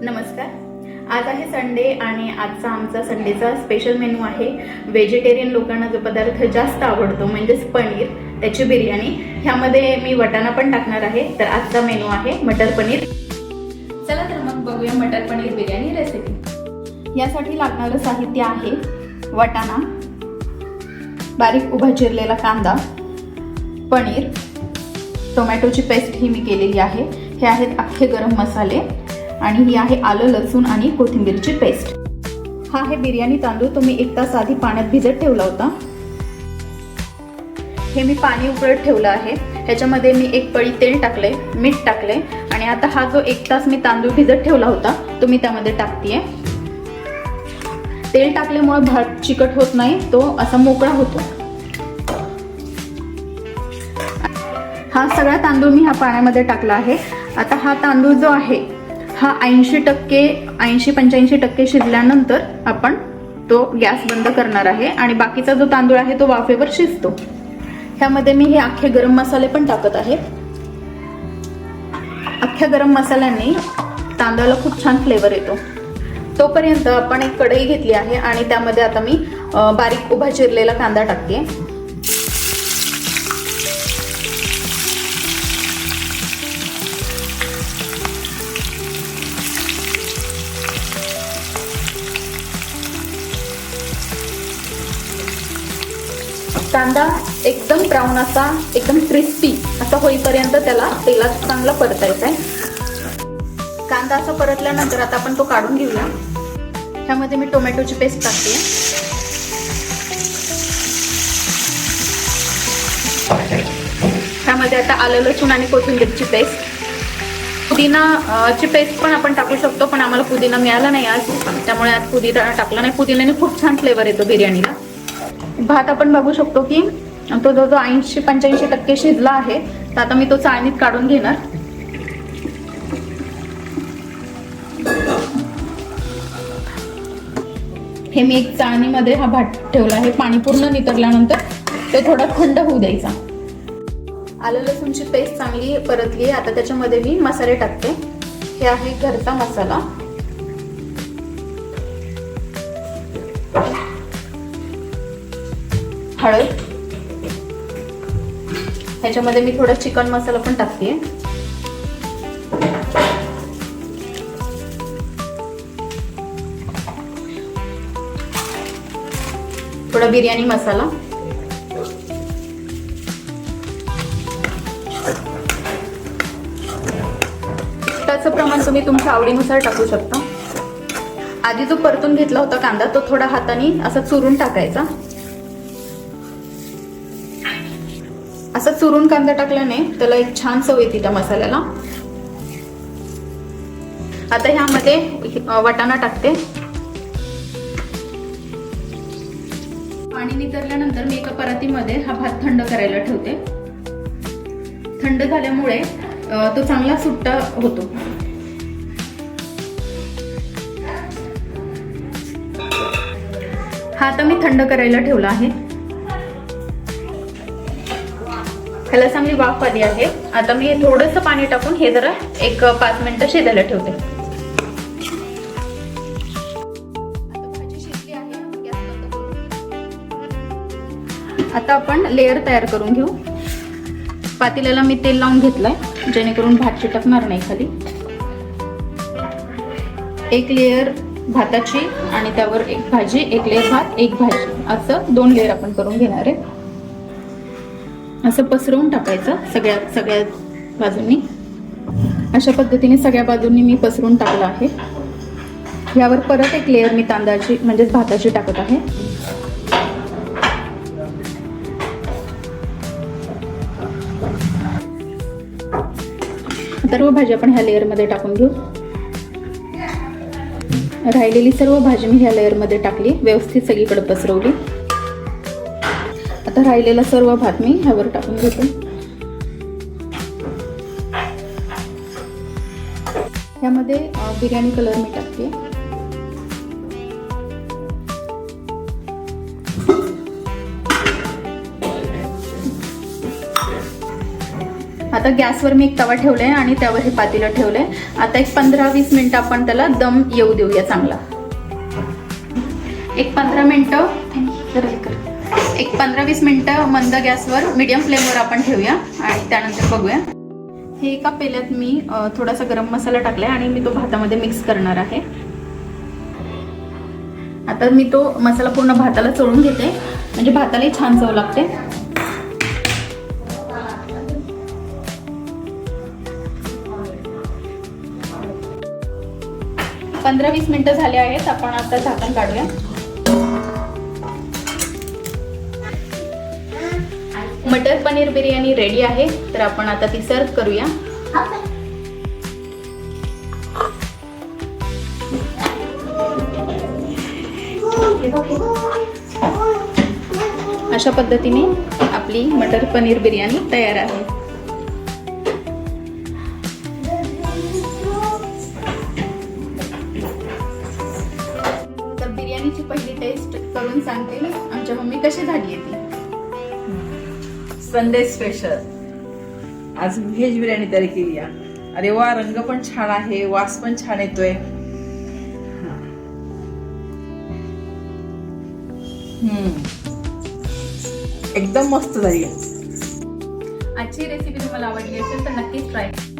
नमस्कार. आज आहे संडे आणि आजचा आमचा संडेचा स्पेशल मेनू आहे. व्हेजिटेरियन लोकांना जो पदार्थ जास्त आवडतो म्हणजेच पनीर, त्याची बिर्याणी. ह्यामध्ये मी वाटाणा पण टाकणार आहे. तर आजचा मेनू आहे मटर पनीर. चला तर मग बघूया मटर पनीर बिर्याणी रेसिपी. यासाठी लागणारं साहित्य आहे वाटाणा, बारीक उभा चिरलेला कांदा, पनीर, टोमॅटोची पेस्ट ही मी केलेली आहे. हे आहेत अख्खे गरम मसाले आणि ही आहे आलं, लसूण आणि कोथिंबीरची पेस्ट. हा आहे बिर्याणी तांदूळ. तो मी 1 तास आधी पाण्यात भिजत ठेवला होता. हे मी पाणी उकळत ठेवलं आहे. ह्याच्यामध्ये मी 1 पळी तेल टाकले, मीठ टाकले आणि आता हा जो 1 तास मी तांदूळ भिजत ठेवला होता तो मी त्यामध्ये टाकतेय. तेल टाकल्यामुळे भात चिकट होत नाही, तो असा मोकळा होतो. हा सगळा तांदूळ मी ह्या पाण्यामध्ये टाकला आहे. आता हा तांदूळ जो आहे हा 80-85% शिजल्यानंतर आपण तो गॅस बंद करणार आहे आणि बाकीचा जो तांदूळ आहे तो वाफेवर शिजतो. ह्यामध्ये मी हे अख्खे गरम मसाले पण टाकत आहे. अख्ख्या गरम मसाल्यांनी तांदळाला खूप छान फ्लेवर येतो. तोपर्यंत आपण एक कढई घेतली आहे आणि त्यामध्ये आता मी बारीक उभा चिरलेला कांदा टाकते. कांदा एकदम ब्राऊन असा, एकदम क्रिस्पी असा होईपर्यंत त्याला तेलात चांगला परतायचा आहे. कांदा असा परतल्यानंतर आता आपण तो काढून घेऊया. ह्यामध्ये मी टोमॅटोची पेस्ट टाकते. ह्यामध्ये आता आलं, लसूण आणि कोथिंबीरची पेस्ट. पुदिनाची पेस्ट पण आपण टाकू शकतो, पण आम्हाला पुदिना मिळाला नाही आज, त्यामुळे आज पुदिना टाकला नाही. पुदिन्याने खूप छान फ्लेवर येतो बिर्याणीला. भात आपण बघू शकतो की तो जो 80-85% शिजला आहे. तर आता मी तो चाळणीत काढून घेणार. हे मी एक चाळणीमध्ये हा भात ठेवला आहे. पाणी पूर्ण नितरल्यानंतर ते थोडा थंड होऊ द्यायचा. आलं लसूणची पेस्ट चांगली परतली. आता त्याच्यामध्ये मी मसाले टाकते. हे आहे घरचा मसाला, हळद, ह्याच्यामध्ये मी थोडा चिकन मसाला पण टाकते. थोडा बिर्याणी मसाला, त्याचं प्रमाण तुम्ही तुमच्या आवडीनुसार टाकू शकता. आधी जो परतून घेतला होता कांदा तो थोडा हाताने असा चुरून टाकायचा. असा चुरून कांदा टाकल्याने त्याला एक छान चव येते त्या मसाल्याला. आता ह्यामध्ये वाटाणा टाकते. पाणी नितरल्यानंतर मी एका परातीमध्ये हा भात थंड करायला ठेवते. थंड झाल्यामुळे तो चांगला सुट्टा होतो. हा आता मी थंड करायला ठेवला आहे. ह्याला चांगली वाफ आली आहे. आता मी थोडंसं पाणी टाकून हे जरा एक 5 मिनिटं शिजायला ठेवते. भाजी शिजली आहे. आता आपण लेअर तयार करून घेऊ. पातेल्याला मी तेल लावून घेतलंय जेणेकरून भात चिटकणार नाही खाली. एक लेअर भाताची आणि त्यावर एक भाजी, एक लेअर भात, एक भाजी, असं 2 लेअर आपण करून घेणार आहे. असं पसरवून टाकायचं सगळ्या बाजूंनी. अशा पद्धतीने सगळ्या बाजूंनी मी पसरवून टाकलं आहे. यावर परत एक लेअर मी तांदळाची म्हणजेच भाताची टाकत आहे. सर्व भाजी आपण ह्या लेअरमध्ये टाकून घेऊ. राहिलेली सर्व भाजी मी ह्या लेअरमध्ये टाकली, व्यवस्थित सगळीकडे पसरवली. आता राहिलेला सर्व भात मी ह्यावर टाकून घेते. ह्यामध्ये बिर्याणी कलर मी टाकते. आता गॅसवर मी एक तवा ठेवलाय आणि त्यावर हे पातेलं ठेवलंय. आता एक 15-20 मिनिटं आपण त्याला दम येऊ देऊया चांगला. एक 15-20 मिनिटं मंद गॅसवर मीडियम फ्लेमवर आपण ठेवूया आणि त्यानंतर बघूया. हे एका पेल्यात मी थोडासा गरम मसाला टाकलाय आणि मी तो भातामध्ये मिक्स करणार आहे. आता मी तो मसाला पूर्ण भाताला चोळून घेते, म्हणजे भातालाही छान चव लागते. - 15-20 मिनिटं झाले आहेत. आपण आता झाकण काढूया. मटर पनीर बिर्याणी रेडी आहे. तर आपण आता ती सर्व करूया. अशा पद्धतीने आपली मटर पनीर बिर्याणी तयार आहे. तर बिर्याणीची पहिली टेस्ट करून सांगते आमच्या मम्मी कशी झाली आहे ती. संडे स्पेशल आज व्हेज बिर्याणी तयारी केली आहे. अरे वा, रंग पण छान आहे, वास पण छान येतोय. एकदम मस्त झाली. आजची रेसिपी तुम्हाला आवडली असेल तर नक्कीच ट्राय करा.